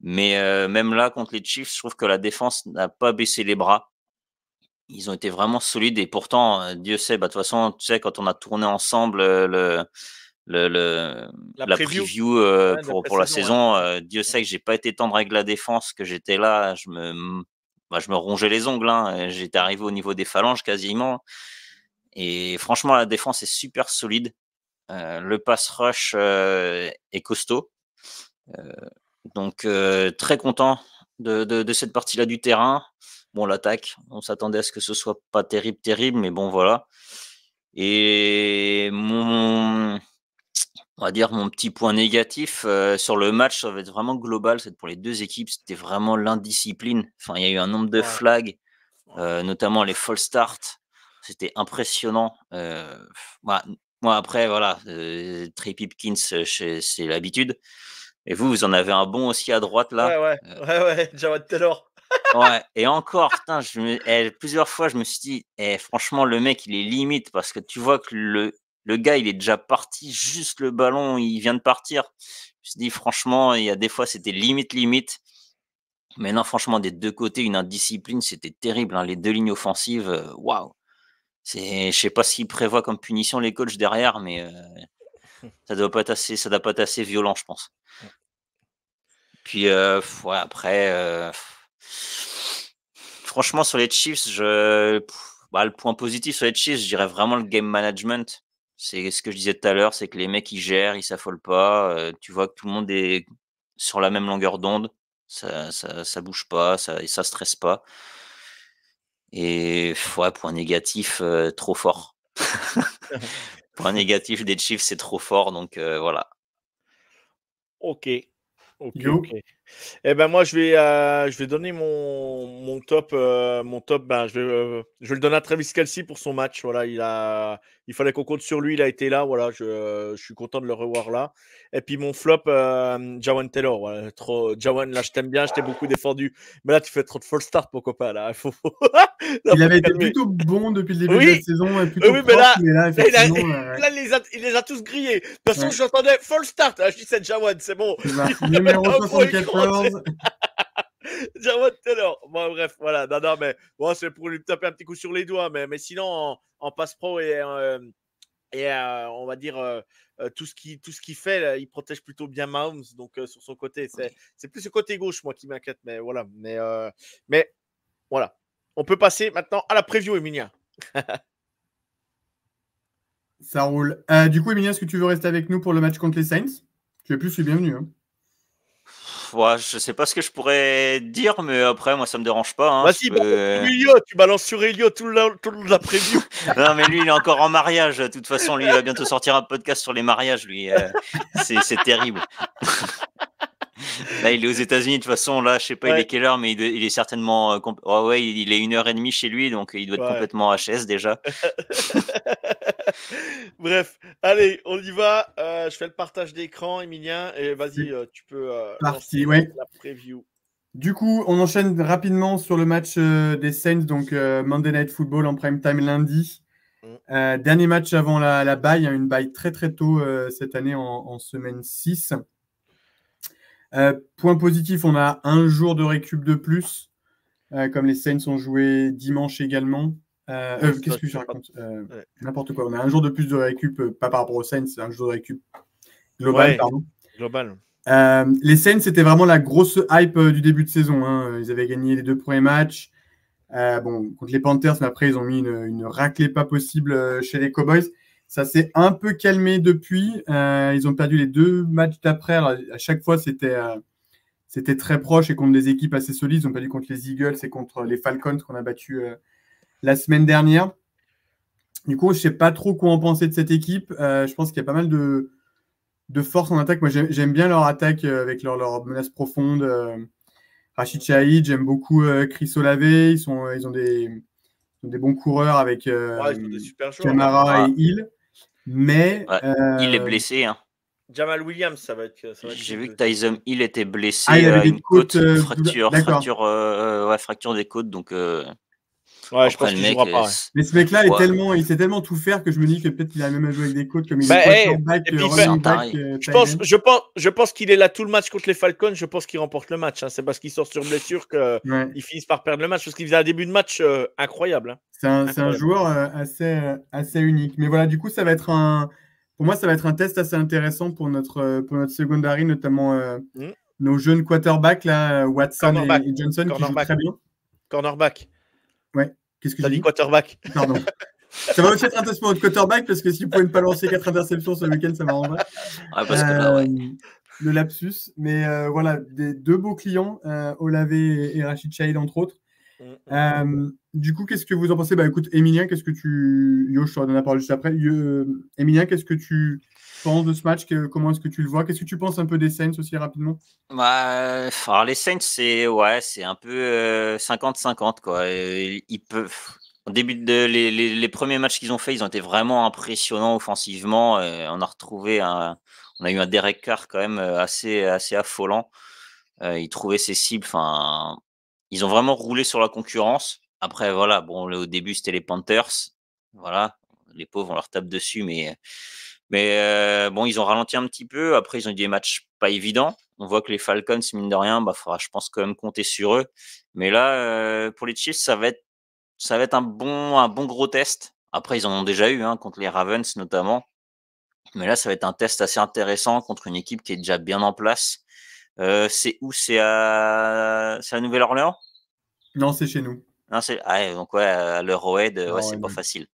D: Mais même là, contre les Chiefs, je trouve que la défense n'a pas baissé les bras. Ils ont été vraiment solides et pourtant, Dieu sait, de toute façon, tu sais, quand on a tourné ensemble la preview pour la saison, Dieu sait que j'ai pas été tendre avec la défense, que j'étais là, je me rongeais les ongles. Hein. J'étais arrivé au niveau des phalanges quasiment. Et franchement, la défense est super solide. Le pass rush est costaud. Donc, très content de cette partie-là du terrain. Bon, l'attaque, on s'attendait à ce que ce soit pas terrible, mais bon, voilà. Et on va dire mon petit point négatif sur le match, ça va être vraiment global. C'est pour les deux équipes, c'était vraiment l'indiscipline. Enfin, il y a eu un nombre de flags, notamment les false starts. C'était impressionnant. Moi, après, voilà, Trey Pipkins, c'est l'habitude. Et vous en avez un bon aussi à droite là.
C: Ouais, Jawad Taylor.
D: Ouais, et encore, putain, plusieurs fois, je me suis dit, franchement, le mec, il est limite parce que tu vois que le gars, il est déjà parti, juste le ballon, il vient de partir. Je me suis dit, franchement, il y a des fois, c'était limite. Mais non, franchement, des deux côtés, une indiscipline, c'était terrible. Hein. Les deux lignes offensives, waouh. Je sais pas ce qu'ils prévoient comme punition les coachs derrière, mais ça doit pas être assez violent, je pense. Puis après, franchement sur les Chiefs, le point positif sur les Chiefs, je dirais vraiment le game management. C'est ce que je disais tout à l'heure, c'est que les mecs ils gèrent, ils s'affolent pas. Tu vois que tout le monde est sur la même longueur d'onde, ça bouge pas, ça stresse pas. Et point négatif, trop fort. Point négatif des Chiefs, c'est trop fort, donc voilà.
C: Ok.
B: Yo.
C: Eh ben moi je vais donner mon top je vais le donner à Travis Kelce pour son match. Voilà, il fallait qu'on compte sur lui, il a été là. Voilà, je suis content de le revoir là. Et puis mon flop, Jawad Taylor. Voilà, Jawad, là je t'aime bien, je t'ai beaucoup défendu, mais là tu fais trop de false start mon copain là.
B: Il avait été plutôt bon depuis le début de la saison, plutôt
C: mais
B: propre, mais là effectivement,
C: il les a tous grillés. De toute façon, j'entendais false start. Je dis c'est Jawad, c'est bon.
B: Numéro 74.
C: Jawad Taylor. Bon, bref, voilà. Non, mais bon, c'est pour lui taper un petit coup sur les doigts. Mais sinon, en passe pro et on va dire tout ce qu'il fait, là, il protège plutôt bien Mahomes. Donc, sur son côté, c'est plus le côté gauche, moi, qui m'inquiète. Mais voilà. Mais voilà. On peut passer maintenant à la preview, Emilien.
B: Ça roule. Du coup, Emilien, est-ce que tu veux rester avec nous pour le match contre les Saints? Tu es plus le bienvenu. Hein.
D: Ouais, je sais pas ce que je pourrais dire, mais après, moi, ça me dérange pas. Hein,
C: Vas-y, tu balances sur Elio tout le long de la preview.
D: Non, mais lui, il est encore en mariage. De toute façon, lui, il va bientôt sortir un podcast sur les mariages. Lui, c'est terrible. Là, il est aux États-Unis. De toute façon, là, je sais pas, il est quelle heure, mais il est certainement. Il est 1h30 chez lui, donc il doit être complètement HS déjà.
C: Bref, allez, on y va. Je fais le partage d'écran, Emilien, et vas-y, tu peux lancer la preview.
B: Du coup, on enchaîne rapidement sur le match des Saints, donc Monday Night Football en prime time lundi. Dernier match avant la bye, une bye très très tôt cette année en semaine 6. Point positif, on a un jour de récup de plus, comme les Saints ont joué dimanche également. Qu'est-ce que je raconte N'importe quoi. On a un jour de plus de récup, pas par rapport aux Saints, c'est un jour de récup global, pardon.
C: Global.
B: Les Saints, c'était vraiment la grosse hype du début de saison. Hein. Ils avaient gagné les 2 premiers matchs. Contre les Panthers, mais après, ils ont mis une raclée pas possible chez les Cowboys. Ça s'est un peu calmé depuis. Ils ont perdu les 2 matchs d'après. Alors, à chaque fois, c'était très proche et contre des équipes assez solides. Ils ont perdu contre les Eagles et contre les Falcons qu'on a battus la semaine dernière. Du coup, je ne sais pas trop quoi en penser de cette équipe. Je pense qu'il y a pas mal de force en attaque. Moi, j'aime bien leur attaque avec leur menace profonde. Rachid Shaheed, j'aime beaucoup Chris Olave. Ils ont des bons coureurs avec Camara et Hill. Mais
D: Hill est blessé. Hein.
C: Jamal Williams, ça va être
D: j'ai vu que Tyson Hill était blessé.
B: Il avait
D: une côte, fracture des côtes. Donc,
C: je pense qu'il jouera pas.
B: Mais ce mec-là il sait tellement tout faire que je me dis que peut-être qu'il a même à jouer avec des côtes comme il est running back.
C: Je pense qu'il est là tout le match contre les Falcons. Je pense qu'il remporte le match. Hein. C'est parce qu'il sort sur blessure qu'ils finissent par perdre le match. Parce qu'il faisait un début de match incroyable. Hein.
B: C'est un joueur assez unique. Mais voilà, du coup, pour moi, ça va être un test assez intéressant pour notre secondary, notamment nos jeunes quarterbacks, là, Watson et Johnson, qui jouent très bien.
C: Cornerback.
B: Ouais. Qu'est-ce que
C: j'ai dit quarterback.
B: Pardon. Ça va aussi être un test pour notre quarterback, parce que si vous pouvez ne pas lancer 4 interceptions ce week-end, ça m'arrangerait. Le lapsus. Mais voilà, 2 beaux clients, Olave et Rachid Shaheed, entre autres. Du coup, qu'est-ce que vous en pensez? Écoute, Emilien, qu'est-ce que je te redonne la parole juste après. Emilien, qu'est-ce que tu penses de ce match? Comment est-ce que tu le vois? Qu'est-ce que tu penses un peu des Saints aussi rapidement?
D: Alors les Saints, c'est un peu 50-50 quoi. Ils peuvent. Au début les premiers matchs qu'ils ont fait, ils ont été vraiment impressionnants offensivement. On a eu un Derek Carr quand même assez affolant. Il trouvait ses cibles. Ils ont vraiment roulé sur la concurrence. Après, voilà, au début, c'était les Panthers. Voilà, les pauvres, on leur tape dessus, mais ils ont ralenti un petit peu. Après, ils ont eu des matchs pas évidents. On voit que les Falcons, mine de rien, faudra, je pense, quand même compter sur eux. Mais là, pour les Chiefs, ça va être un bon gros test. Après, ils en ont déjà eu, contre les Ravens notamment. Mais là, ça va être un test assez intéressant contre une équipe qui est déjà bien en place. C'est où? C'est à Nouvelle-Orléans?
B: Non, c'est chez nous.
D: Non, donc à l'Arrowhead, c'est pas facile.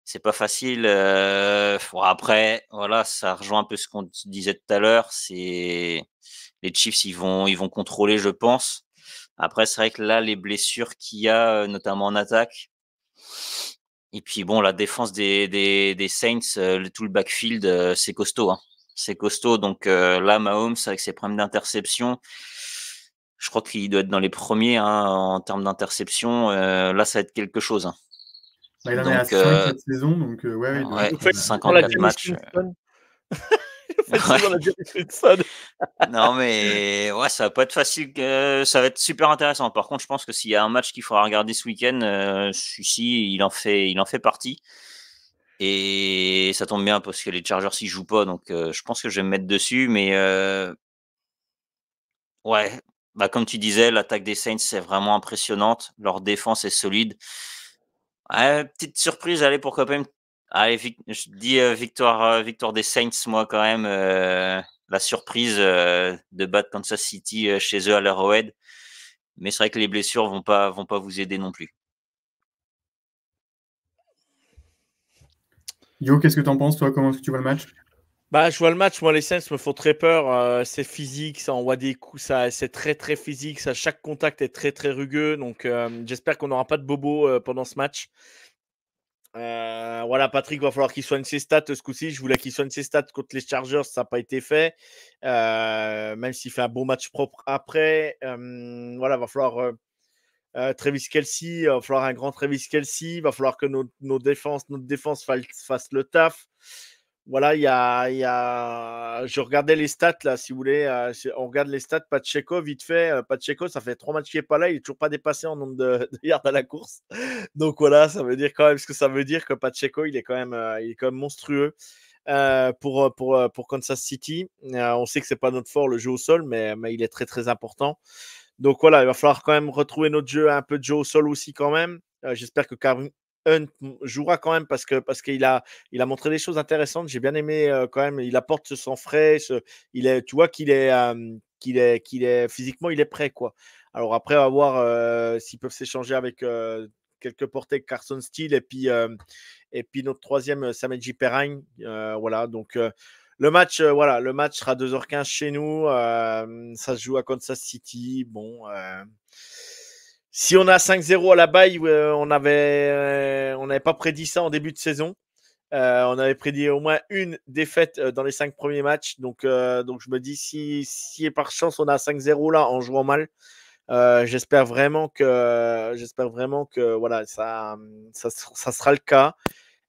D: C'est pas facile. Après, voilà, ça rejoint un peu ce qu'on disait tout à l'heure. Les Chiefs, ils vont contrôler, je pense. Après, c'est vrai que là, les blessures qu'il y a, notamment en attaque. Et puis la défense des Saints, tout le backfield, c'est costaud. Hein. C'est costaud. Donc là, Mahomes, avec ses problèmes d'interception, je crois qu'il doit être dans les premiers en termes d'interception. Là, ça va être quelque chose. Hein.
B: Il en est à 5 cette saison, donc
D: 54 matchs. Non, mais ça va pas être facile. Ça va être super intéressant. Par contre, je pense que s'il y a un match qu'il faudra regarder ce week-end, celui-ci, il en fait partie. Et ça tombe bien parce que les Chargers s'y jouent pas, donc je pense que je vais me mettre dessus. Mais comme tu disais, l'attaque des Saints c'est vraiment impressionnante. Leur défense est solide. Petite surprise, allez, pourquoi pas. Allez, je dis victoire des Saints, moi quand même. La surprise de battre Kansas City chez eux à l'Arrowhead. Mais c'est vrai que les blessures vont pas vous aider non plus.
B: Yo, qu'est-ce que tu en penses, toi? Comment est-ce que tu vois le match?
C: Bah, je vois le match, moi les Saints me font très peur, c'est physique, ça envoie des coups, c'est très, très physique, chaque contact est très, très rugueux, donc j'espère qu'on n'aura pas de bobos, pendant ce match. Voilà, Patrick, va falloir qu'il soigne ses stats ce coup-ci. Je voulais qu'il soigne ses stats contre les Chargers, ça n'a pas été fait. Même s'il fait un bon match propre après. Voilà, va falloir Travis Kelce, va falloir un grand Travis Kelce, va falloir que notre défense fasse le taf. Voilà, je regardais les stats là, si vous voulez. On regarde les stats. Pacheco, vite fait. Pacheco, ça fait 3 matchs qu'il n'est pas là. Il n'est toujours pas dépassé en nombre de yards à la course. Donc voilà, ça veut dire quand même ce que ça veut dire que Pacheco, il est quand même monstrueux pour Kansas City. On sait que c'est pas notre fort le jeu au sol, mais il est très très important. Donc voilà, il va falloir quand même retrouver notre jeu, un peu de jeu au sol aussi quand même. J'espère que Kareem Hunt jouera quand même parce qu'il a montré des choses intéressantes. J'ai bien aimé quand même. Il apporte ce sang frais. Tu vois qu'il est physiquement, il est prêt quoi. Alors après, on va voir s'ils peuvent s'échanger avec quelques portées Carson Steele et puis notre troisième Samaji Perrine. Voilà, donc le match sera 2h15 chez nous. Ça se joue à Kansas City. Bon, si on a 5-0 à la bye, on n'avait pas prédit ça en début de saison. On avait prédit au moins une défaite dans les 5 premiers matchs. Donc je me dis, si par chance on a 5-0 là en jouant mal, j'espère vraiment que voilà, ça sera le cas.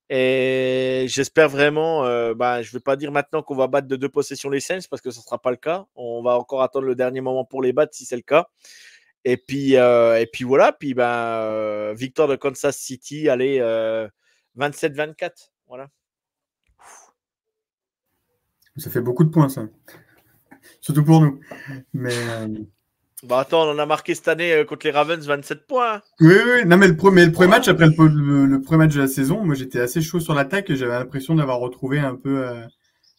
C: Et j'espère vraiment, je ne vais pas dire maintenant qu'on va battre de 2 possessions les Saints parce que ce ne sera pas le cas. On va encore attendre le dernier moment pour les battre si c'est le cas. Et puis voilà, victoire de Kansas City, allez, 27-24. Voilà.
B: Ça fait beaucoup de points, ça. Surtout pour nous. Mais
C: attends, on en a marqué cette année contre les Ravens 27 points.
B: Oui. Non, mais le premier match, après le premier match de la saison, moi j'étais assez chaud sur l'attaque et j'avais l'impression d'avoir retrouvé un peu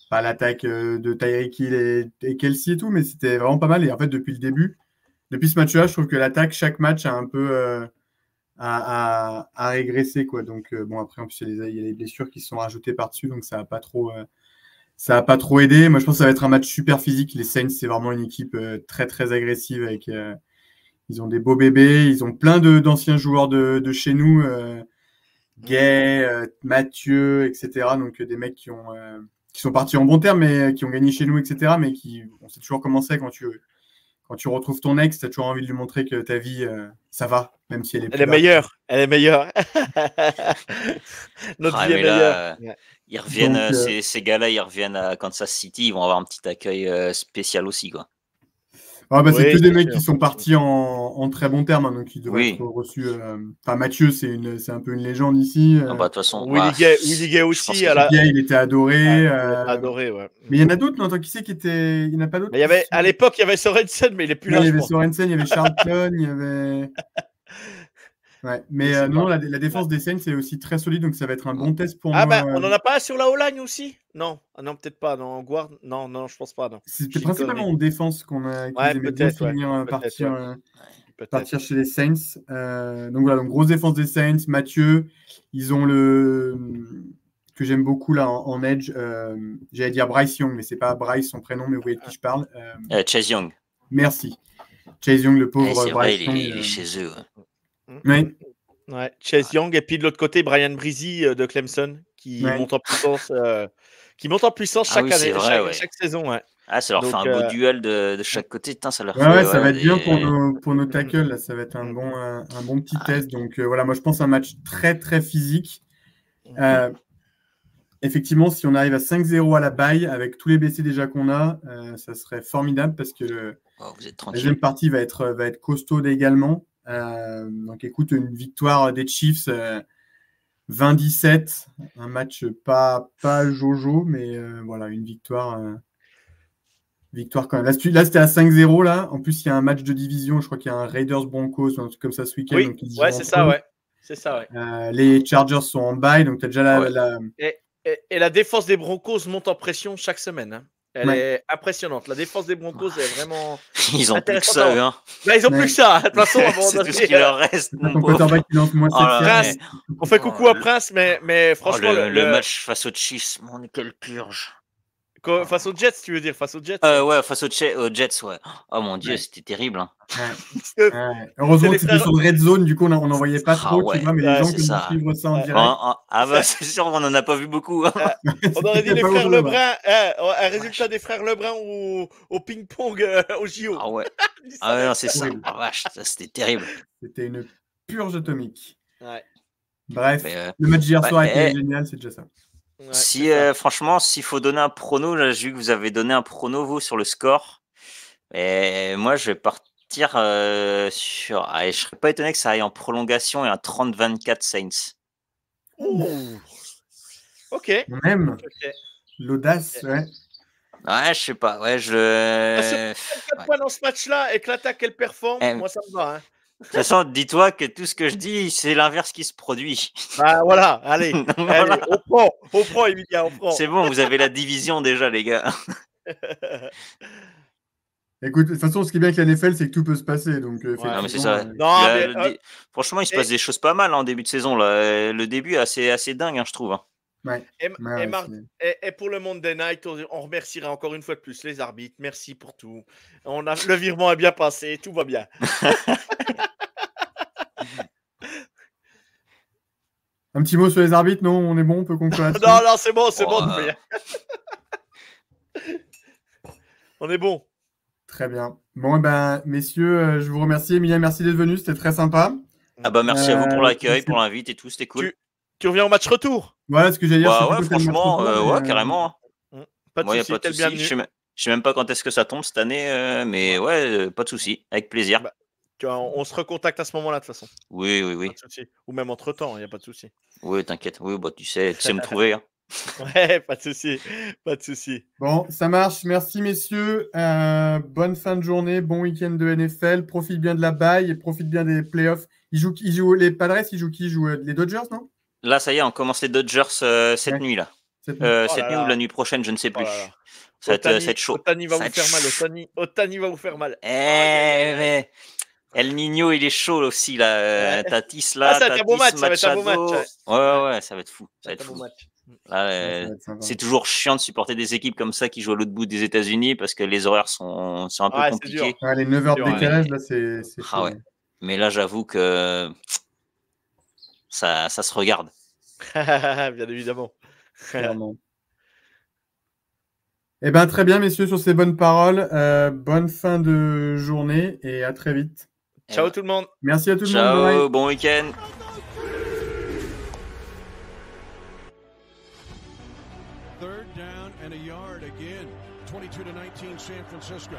B: l'attaque de Tyreek Hill et Kelce et tout, mais c'était vraiment pas mal. Et en fait, depuis le début, depuis ce match-là, je trouve que l'attaque, chaque match a un peu à régresser, quoi. Donc bon, après en plus il y a les blessures qui se sont rajoutées par-dessus, donc ça n'a pas trop aidé. Moi, je pense que ça va être un match super physique. Les Saints, c'est vraiment une équipe très, très agressive. Ils ont des beaux bébés. Ils ont plein d'anciens joueurs de chez nous. Gay, Mathieu, etc. Donc, des mecs qui sont partis en bon terme, mais qui ont gagné chez nous, etc. Mais on sait toujours comment c'est quand tu retrouves ton ex, tu as toujours envie de lui montrer que ta vie, ça va, même si elle est
C: meilleure. Elle est meilleure.
D: Notre vie est meilleure. Ils reviennent, ces gars-là, ils reviennent à Kansas City, ils vont avoir un petit accueil spécial aussi, quoi.
B: C'est que des mecs qui sont partis en très bon terme, hein, donc ils devraient être reçus. Mathieu, c'est un peu une légende ici.
D: De toute façon,
C: Willy Gay aussi.
B: Il était adoré.
C: Adoré, ouais.
B: Mais il y en a d'autres, non? Qui c'est qui était. Il n'y en a pas d'autres.
C: À l'époque, il y avait Sorensen, mais il n'est plus là.
B: Il y avait Sorensen, il y avait Charlton, il y avait. Ouais, mais non, la défense des Saints c'est aussi très solide, donc ça va être un bon test pour moi.
C: On n'en a pas sur la O-line aussi? Non, peut-être pas. Non, guard, non, je pense pas.
B: C'était principalement en défense qu'on a partir chez les Saints. Donc voilà, grosse défense des Saints. Mathieu, ils ont que j'aime beaucoup là en edge. J'allais dire Bryce Young, mais c'est pas Bryce son prénom, mais vous voyez de qui je parle.
D: Chase Young.
B: Merci. Chase Young, le pauvre.
D: C'est vrai, il est chez eux.
B: Ouais.
C: Ouais, Chase Young, et puis de l'autre côté, Brian Brizzy de Clemson qui monte en puissance chaque année, chaque saison. Ouais.
D: Ça leur fait un beau duel de chaque côté. Ça leur
B: ça va être bien pour nos tackles. Là, ça va être un bon petit test. Donc voilà, moi je pense un match très très physique. Effectivement, si on arrive à 5-0 à la bye avec tous les blessés déjà qu'on a, ça serait formidable parce que la deuxième partie va être costaude également. Donc écoute, une victoire des Chiefs 20-17, un match pas jojo, mais voilà, une victoire quand même. Là c'était à 5-0 là. En plus il y a un match de division, je crois qu'il y a un Raiders Broncos, un truc comme ça ce week-end.
C: Oui, c'est ça.
B: Les Chargers sont en bye, donc tu as déjà
C: Et la défense des Broncos monte en pression chaque semaine, hein. Elle est impressionnante. La défense des Broncos est vraiment.
D: Ils ont plus que ça, hein.
C: Là, ils ont plus que ça. De toute façon,
D: c'est tout ce qui leur reste.
C: On fait coucou à Prince, mais franchement.
D: Le match face aux Chiefs, quelle purge.
C: Face aux Jets, tu veux dire, face aux Jets.
D: Ouais, face aux Jets, ouais. Oh mon Dieu, c'était terrible. Hein.
B: Heureusement que c'était sur le Red Zone, du coup, on n'en voyait pas trop,
D: ouais.
B: tu vois, mais les gens qui ont suivre ça en direct.
D: Bah, c'est sûr, on n'en a pas vu beaucoup. Hein.
C: On aurait dit les frères Lebrun, un résultat des frères Lebrun au ping-pong au JO.
D: Ah ouais. Non, c'est ça. Ah, vache, c'était terrible.
B: C'était une purge atomique.
C: Ouais.
B: Bref, le match d'hier soir était génial, c'est déjà ça.
C: Ouais,
D: franchement, s'il faut donner un prono, là, j'ai vu que vous avez donné un prono, vous, sur le score. Et moi, je vais partir sur... je ne serais pas étonné que ça aille en prolongation et un 30-24 Saints.
C: Ok.
B: Même l'audace, ouais.
D: Ouais, je sais pas. Ouais, je...
C: 4 points dans ce match-là et que l'attaque, elle performe, moi, ça me va. Hein.
D: De toute façon, dis-toi que tout ce que je dis, c'est l'inverse qui se produit.
C: Bah voilà, allez, on prend, Emilia, on prend.
D: C'est bon, vous avez la division déjà, les gars.
B: Écoute, de toute façon, ce qui est bien avec la NFL, c'est que tout peut se passer. Donc,
D: non, mais c'est ça. Franchement, il se passe des choses pas mal en début de saison. Là. Le début est assez dingue, hein, je trouve. Hein.
B: Ouais.
C: Et pour le Monday Night, on remerciera encore une fois de plus les arbitres. Merci pour tout. Le virement a bien passé, tout va bien.
B: Un petit mot sur les arbitres, non? On est bon, on peut conclure.
C: Non, c'est bon. On est bon.
B: Très bien. Bon, messieurs, je vous remercie. Emilia, merci d'être venu, c'était très sympa.
D: Merci à vous pour l'accueil, pour l'invite et tout, c'était cool.
C: Tu reviens au match retour?
B: Voilà ce que j'allais dire.
D: Ouais, franchement, carrément.
C: Pas de souci, t'es le bienvenu.
D: Je sais même pas quand est-ce que ça tombe cette année, mais ouais, pas de souci, avec plaisir.
C: On se recontacte à ce moment-là, de toute façon.
D: Oui.
C: Pas de souci. Ou même entre-temps, il n'y a pas de souci.
D: Oui, t'inquiète. Oui, tu sais me trouver. Hein.
C: Ouais, pas de souci.
B: Bon, ça marche. Merci, messieurs. Bonne fin de journée, bon week-end de NFL. Profite bien de la bye et profite bien des playoffs. Ils jouent les Padres, ils jouent qui? Ils jouent les Dodgers, non?
D: Là, ça y est, on commence les Dodgers cette nuit, là. Cette nuit ou la nuit prochaine, je ne sais plus. Ça va être chaud.
C: Otani va vous faire mal. Otani va vous faire mal.
D: Mais El Niño, il est chaud aussi, là. Tatis, là.
C: Ça va être un beau match.
D: Ouais, ça va être fou. Ça va être fou.
C: Match.
D: Là, c'est toujours chiant de supporter des équipes comme ça qui jouent à l'autre bout des États-Unis parce que les horaires sont un peu compliqués.
B: Les 9 heures de décalage, là, c'est chaud.
D: Ouais. Mais là, j'avoue que ça se regarde.
C: Bien évidemment.
B: Clairement. Très bien, messieurs, sur ces bonnes paroles. Bonne fin de journée et à très vite.
C: Ciao tout le monde.
B: Merci à tout le monde.
D: Ciao, bon week-end.
A: Third down and a yard again. 22-19 San Francisco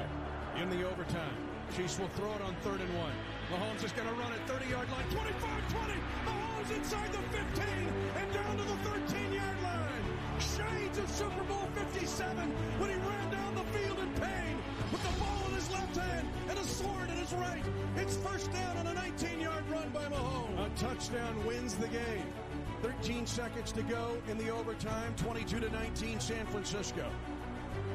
A: in the overtime. Chiefs will throw it on 3rd and 1. Mahomes is going to run it 30-yard line. 25-20. Mahomes inside the 15 and down to the 13-yard line. Shades of Super Bowl 57 when he ran down the field in pain with the ball in his left hand and a sword in his right. It's first down on a 19-yard run by Mahomes. A touchdown wins the game. 13 seconds to go in the overtime. 22-19 San Francisco.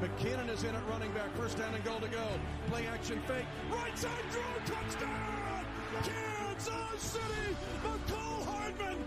A: McKinnon is in at running back. First down and goal to go. Play action fake. Right side throw. Touchdown! Kansas City! McCall Hardman!